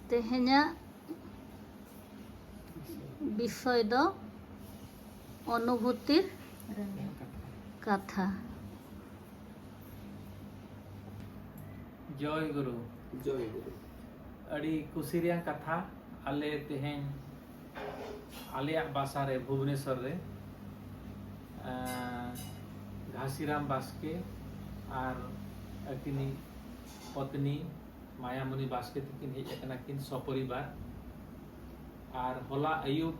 तेहेᱧᱟᱜ विषय दो अनुभूतिर कथा। जय गुरु। जय गुरु। अड़ी कुसिरिया कथा आले तेहें आले बासा रे भुवनेश्वर रे घासीराम बास्के और अकिनी पत्नी मायामणि बास्के तकिन हेज अकना किन सपरिवार और होला आयुब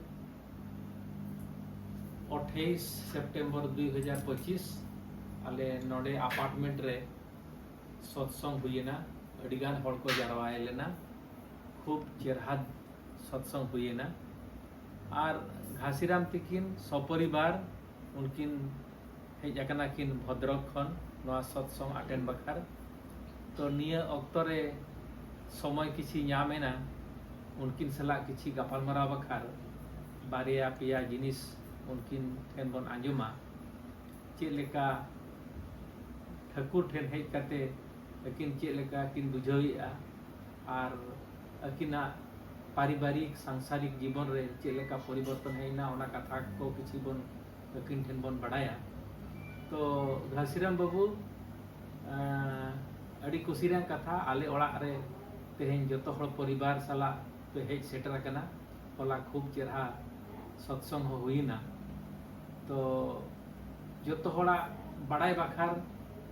28 सितंबर 2025 आले नोडे अपार्टमेंट रे सत्संग हुईना अड़ीगान हड़ को जारवाए लेना खूब चेहरा सत्संग हुईना और घासीराम तकिन सपरिवार उनकिन हेज अकना किन भद्रक खन नवा सत्संग अटेंड बखार तो निया अक्तरे समय किसी नामेना उनकिन सला किसी गापालमारा बखार बारिया पिया जिनिस उनकिन ठेन बन आंजुमा चेलेका ठाकुर ठेन हेज कते अकिन चेलेका किन बुझाविया और अकिना पारिवारिक सांसारिक जीवन रे चेलेका परिवर्तन हेना ओना कथा को किसी बन अकिन ठेन बन बढ़ाया। तो घासीराम बाबू अड़ी कुसिरिया कथा आले ओड़ा रे तेहें जतो हड़ परिवार साला पे हेज सेटर कना होला खूब चेहरा सत्संग हुईना। तो जतो हड़ा बड़ाई बाखार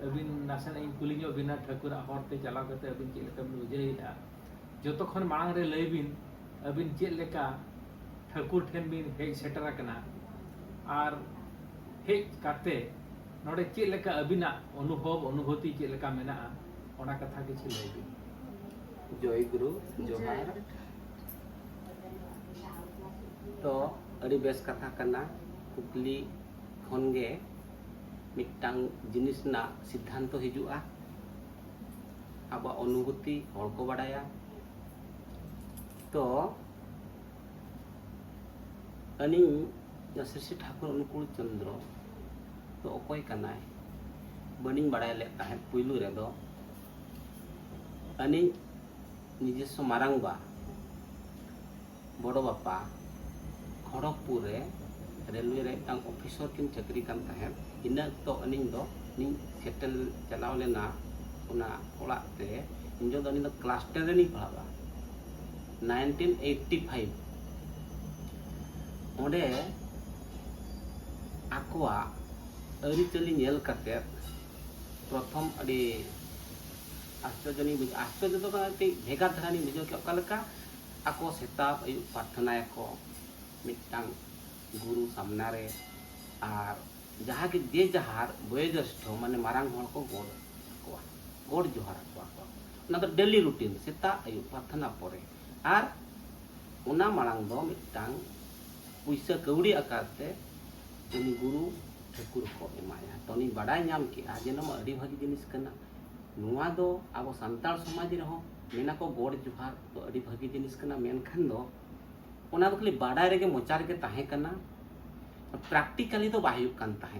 अबिन नासन इन कुलियो बिना ठाकुर हरते चला करते अबिन चेक लेका बुझाइया जतो खन मांग रे लैबिन अबिन चेक लेका ठाकुर ठेन बिन हेज सेटर कना और हेज काते नोडे चेक लेका अबिना अनुभव अनुभूति चेक लेका मेना ओना कथा किछि लैबिन। जय गुरु जोहार। तो अड़ी बेस कथा कना कुकली खनगे मिटांग जिनिस ना सिद्धांत हिजुआ अब अनुभूति हड़ को बाड़ाया। तो अनी श्री ठाकुर अनुकूल चंद्र तो अकोय कनाय बनिंग बाड़ाय ले ताहे पुइलु रे दो अनी निजेस्व मारांगबा बड़ो बापा खड़गपुर रे रेलवे रे टांग ऑफिसर किन चाकरी कान ताहे इना तो अनी दो नि सेटल चलाव लेना उना ओला ते इंजो दो नि दो क्लास 10 रे नि पढ़ावा 1985 ओंडे आकोआ अरिचली नेल करते प्रथम अड़ी आश्चर्य आश्चर्य तो भेगार धारानी बुझे के आको सेताब आयु प्रार्थना को मिटांग गुरु सामना रे और जहाँ के जे जहार वयोज्येष्ठ माने मारांग हड़ को गोड़ जोहार को तो डेली रूटीन सेता आयु प्रार्थना परे और उना मारांग दो मिटांग पैसा कौड़ी आकारते उनी गुरु ठाकुर को एमाया तो उनी बाड़ाय नाम के आज नम अड़ी भागी जिनिस कना नुआ दो अब सान्ताल समाज रहो मेना को गोड़ जोहार तो अड़ी भागी जिनिस कना मेनखान दो ओना तो खाली बाड़ाय रेगे मोचा रेगे ताहे कना प्रैक्टिकली तो बाहुक कान ताहे।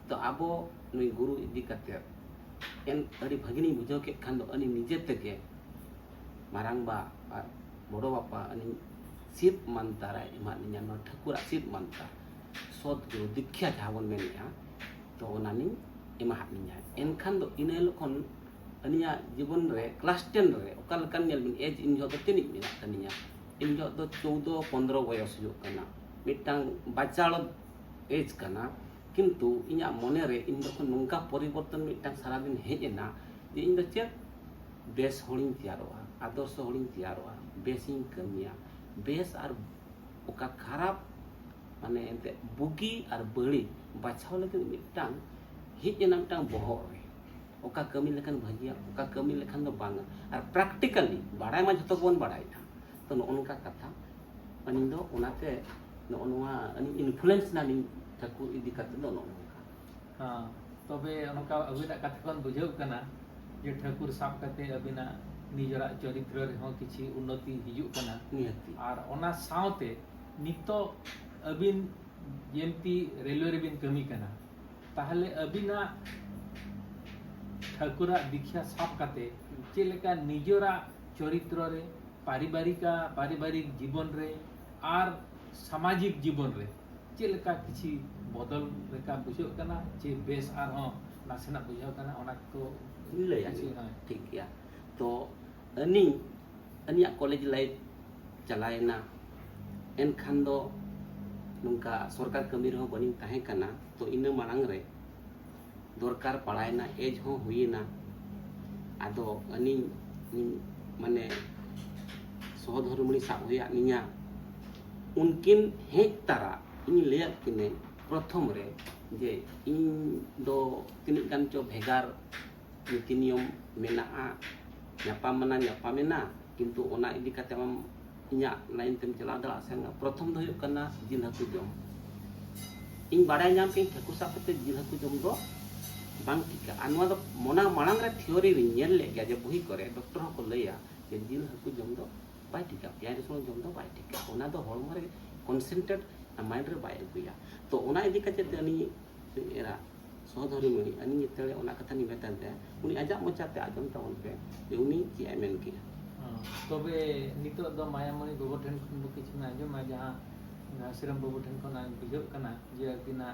तो अब नुई गुरु इदी कते एन अड़ी भागिनी बुझाव के खान दो अनी निजे तेगे मारांगबा और बड़ो बापा अनी सीप मानतारा एमा निया न ठाकुर सीप मानता सद गुरु दीक्षा जहाबन मेनिया तो ओनानी एमा हानिया एनखान दो इनेलखन अनिया जीवन रे क्लास 10 रे ओकाल कान नेल बिन एज इन जो तिनि मिना तनिया इन जो 14 15 बयस जो कना मिटांग बाचाल एज कना किंतु इना मने रे इन दो नंका परिवर्तन मिटांग सारा दिन हेजेना जे इन दो चे बेस होलिन तैयारोआ आदर्श होलिन तैयारोआ बेसिंग कमिया बेस और ओका खराब माने एंते बुगी और बड़ी बाछाव लगे मिटांग हिजना मिटांग बहर रे ओका कमी लेखन भागिया ओका कमी लेखन दो बांगा और प्रैक्टिकली बाड़ाय मा जतो बन बाड़ायना तो नोनका कथा अनी दो ओनाते नोनवा अनी इन्फ्लुएंस नानी ठाकुर इदी कते दो नोनका। हां तबे ओनका अबिना कथा कोन बुझाव कना जे ठाकुर साब कते अबिना निजरा चरित्र रे हो किछि उन्नति हिजु कना नियति और ओना सावते नितो अबिन जेमती रेलवे रे बिन कमी कना ताहले अबिना ठाकुरा दीक्षा साब काते चेलेका निजरा चरित्र रे पारिवारिक जीवन रे और सामाजिक जीवन रे चेलका किसी बदल लेका बुझाव कना जे बेस आर हो नासेना बुझाव कना ओना को लay ठीक गया तो अनिया कॉलेज लाइफ चलाएना एनखान दो नुका सरकार कमी रहो बनी ताहे कना तो इना मांग रे दरकार पड़ाएना एज हो हुईना आदो अनि माने सहधर्मणी साब हुआ निया उनकिन हेज तारा इन ले किने प्रथम रे जे इन दो तिनिक गान चो भेगार नीति नियम मेना ᱧᱟᱯᱟᱢᱮᱱᱟ किंतु ओना इदी काते आम इᱧा लाइन तेम चला दड़ा सेन प्रथम दो हुयुग कना जिल हाकु जम इन बाडाय नाम के ठेकु साब कते जिल हाकु जम दो बांग टिका अनवा दो मोना मांग रे थ्योरी रे नेल ले गया जे बही करे डॉक्टर को लैया जे जिल हाकु जम दो बाय टिका प्याज रसुन जम दो बाय टिका ओना दो हॉर्मोन रे कॉन्सेंट्रेट माइंड रे बाय गुया तो ओना इदी काते अनि एरा सहधर्मणी अनि नितले ओना कथा नि मेतानते उनी आजा मोचाते आजम तावन पे उनी ची आमेन की तबे नितो दो मायामणि बाबू ठेन खन किछि ना जो मा जहां श्रीराम बाबू ठेन खन बुझो कना जे अकिना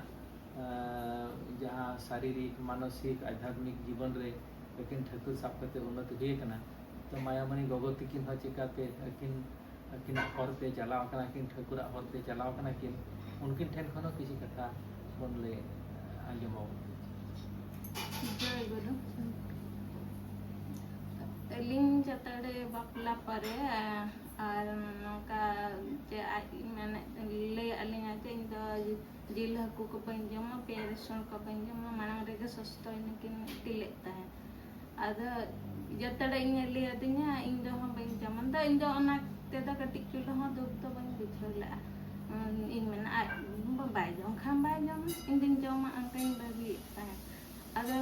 जहां शारीरिक मानसिक आध्यात्मिक जीवन रे लेकिन ठाकुर साब कते उन्नति हुए कना तो मायामणि गोगो तिकिन ह चिकाते अकिन हरते चलाव कना किन ठाकुर हरते चलाव कना किन उनकिन ठेन खन किछि कथा बन ले आजमो जय गुरु लिंग जतड़े बापला परे और नौका जे माने ले अलिंगा जे इंदो जिल हकु को पंजम पेरसन को पंजम मानंग रेगे सस्तो इनकिन तिलेता है आदा जतड़े इन ले अदिnya इंदो हम पंजम द इंदो ओना तेदा कटिक चुलो हो दुब तो बन बिछला इन मन आ बाय जम खाम बाय जम इंदिन जम अंकन बागी है आदा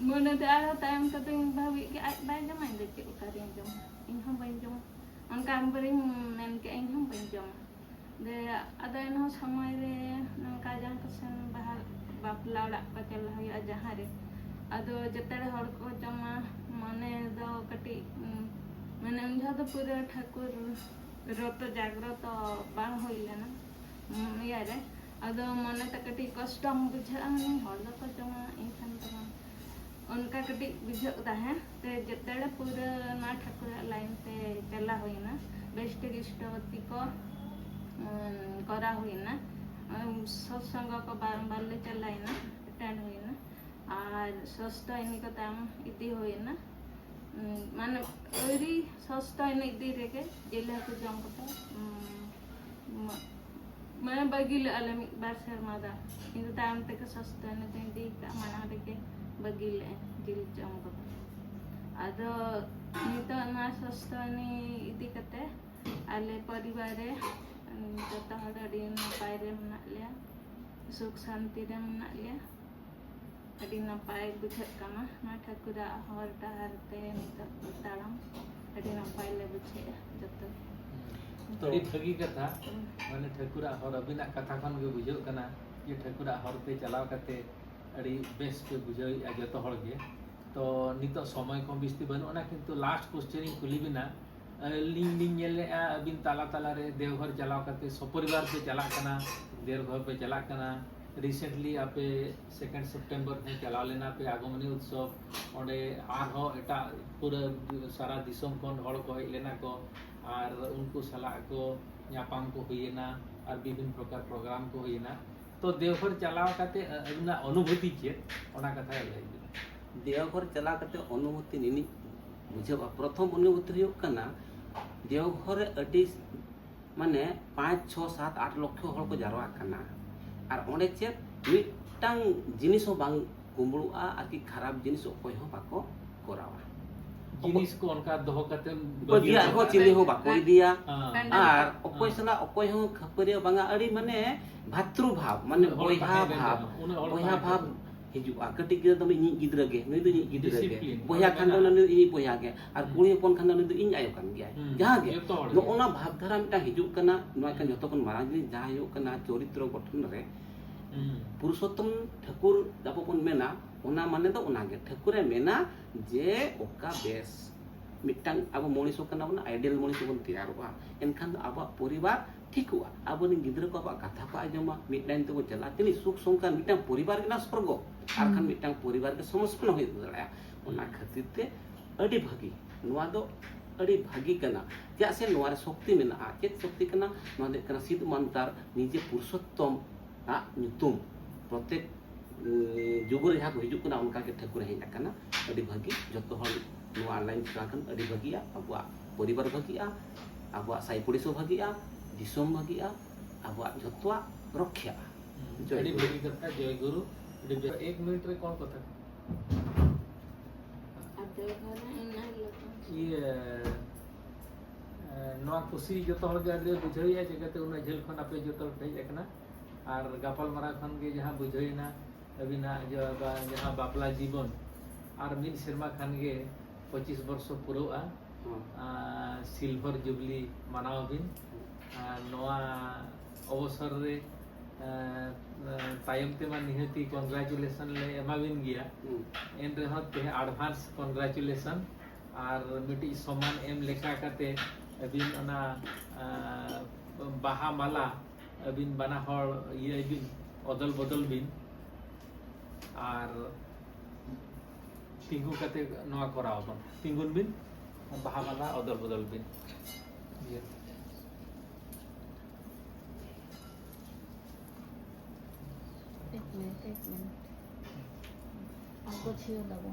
mana ada time kating bawi ke ai bai jam ai dek ka ring jam in ham bai jam an kam bering men ke in ham bai jam de ada no samay re nang ka jang kasan bahar bapla dak pa chal hay aja hare ado jetare hor ko jama mane do kati mane unja do pura thakur roto jagroto bang hoile na yare ado mane ta kati kostam bujha ani hor do ko jama in kan tama उनका कटी बुझता है ते जतड़े पूरा ना Thakur line ते चला हुई ना बेस्ट इष्टवती को करा हुई ना सत्संग को बारंबार ले चलाई ना अटेंड हुई ना और सस्ता इन्हीं का ताम इतनी हुई ना माने ओरी सस्ता इन्हीं इतनी रेके जिले को जंग को मैं बगिल अलमी बार शर्मा मादा इनको ताम ते का सस्ता इन्हीं ते इतनी का माना रेके बगिले जिल जंग आदो नितो ना सस्तनी इति कते आले परिवार रे जता हडी नपाय रे मना लिया सुख शांति रे मना लिया अडी नपाय बुझे कना ना ठाकुरा हर डहरते नितो ताड़म अडी नपाय ले बुझे जतो तो ई ठगी कथा माने ठाकुरा हर अबिना कथा खन के बुझो कना ये ठाकुरा हरते चलाव कते अड़ी बेस के बुझाई जत हड़ के तो नितो समय को बिस्ती बनुना किंतु लास्ट क्वेश्चन कुली बिना लिंग लिंग नेले अबिन ताला ताला रे देवघर चलाव करते सपरिवार पे चला कना देवघर पे चला कना रिसेंटली आपे 2 सितंबर में चला लेना पे आगमनी उत्सव ओंडे आर हो एटा पूरा सारा दिसम कोन हड़ को लेना को और उनको सलाह को न्यापाम को हुईना और विभिन्न प्रकार प्रोग्राम को हुईना तो देवघर चलाव करते अबिना अनुभूति चे ओना कथा लई देवघर चला करते अनुभूति निनी बुझेबा प्रथम अनुभूति हुयो कना देवघर अडी माने 5 6 7 8 लाख हड़ को जारवा कना और ओंडे चे मिटांग जिनिस हो बांग कुंबलुआ आकि खराब जिनिस कोई हो बाको कोरावा जिनिस को उनका दोहो करते बगिया हो चिली हो बाको दिया और ओकोय सला ओकोय हो खपरिया बांगा अडी माने भातृभाव माने बोया भाव हिजुआ कटी गिरा दम इन गिद्रा गे नई दो इन गिद्रा गे बोया खान दो नई इन बोया गे और कुड़ी हपन खान दो नई दो इन आयो कान गया जहां गे नो ओना भाव धारा मिटा हिजु कना नोय कान जतो कोन मारां जिनिस जहां हिजु कना चरित्र गठन रे पुरुषोत्तम ठाकुर जाबो कोन मेना ओना माने दो ओना गे ठाकुरे मेना जे ओका बेस मिट्टांग अब मनीषो कना बना आइडियल मनीषो बन तैयारोगा एनखान अब परिवार ठीक हुआ अब गिद्र को अब कथा को आजमा मिट्टांग तो चला तिनी सुख संसार मिट्टांग परिवार के स्वर्ग आरखान मिट्टांग परिवार के समस्पन हो दड़ा ओना खातिर ते अडी भागी नुआ दो अडी भागी कना क्या से नुआ रे शक्ति मेना चेत शक्ति कना नुआ दे कना सिद्ध मंतर निजे पुरुषोत्तम आ नुतुम प्रत्येक जुगुर जहाँ को हिजुक कना उनका के ठाकुर हेज कना अडी भागी जतो हर नुआ ऑनलाइन चलाकन अडी भागिया अब परिवार भागिया अब साई पुलिसो भागिया दिसोम भागिया अब जतवा रक्षा अडी भागी कथा जय गुरु एक मिनट रे कौन कथा ये नवा खुशी जतो हर गे बुझैया जगते उना झेल खन आपे जतो हेज एकना और गापल मारा खन के जहाँ बुझैना अबिना जो जहाँ बापला जीवन और मिड शर्मा खान के 25 वर्ष पुरोआ सिल्वर जुबली मानाव बिन नवा अवसर रे तायम तेमा निहती कंग्रेचुलेशन ले एमाबिन गया एन रह ते एडवांस कंग्रेचुलेशन और मिटी सम्मान एम लेखा करते अबिन ओना बाहा माला अबिन बना हर ये बिन अदल बदल बिन और तिंगु कते नवा कराव बन तिंगुन बिन बाहा माला अदल बदल बिन ये एक मिनट आपको छियो लगो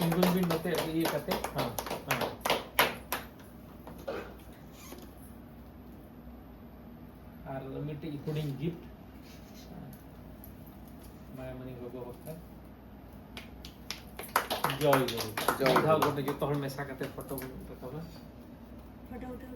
तिंगुन बिन नते ये कते हां हां और मिटी हुडिंग गिफ्ट माया मनी गोगो होता जय गुरु जय गुरु गोटे जो तोहर मेसा कते फोटो रखबा फोटो उठा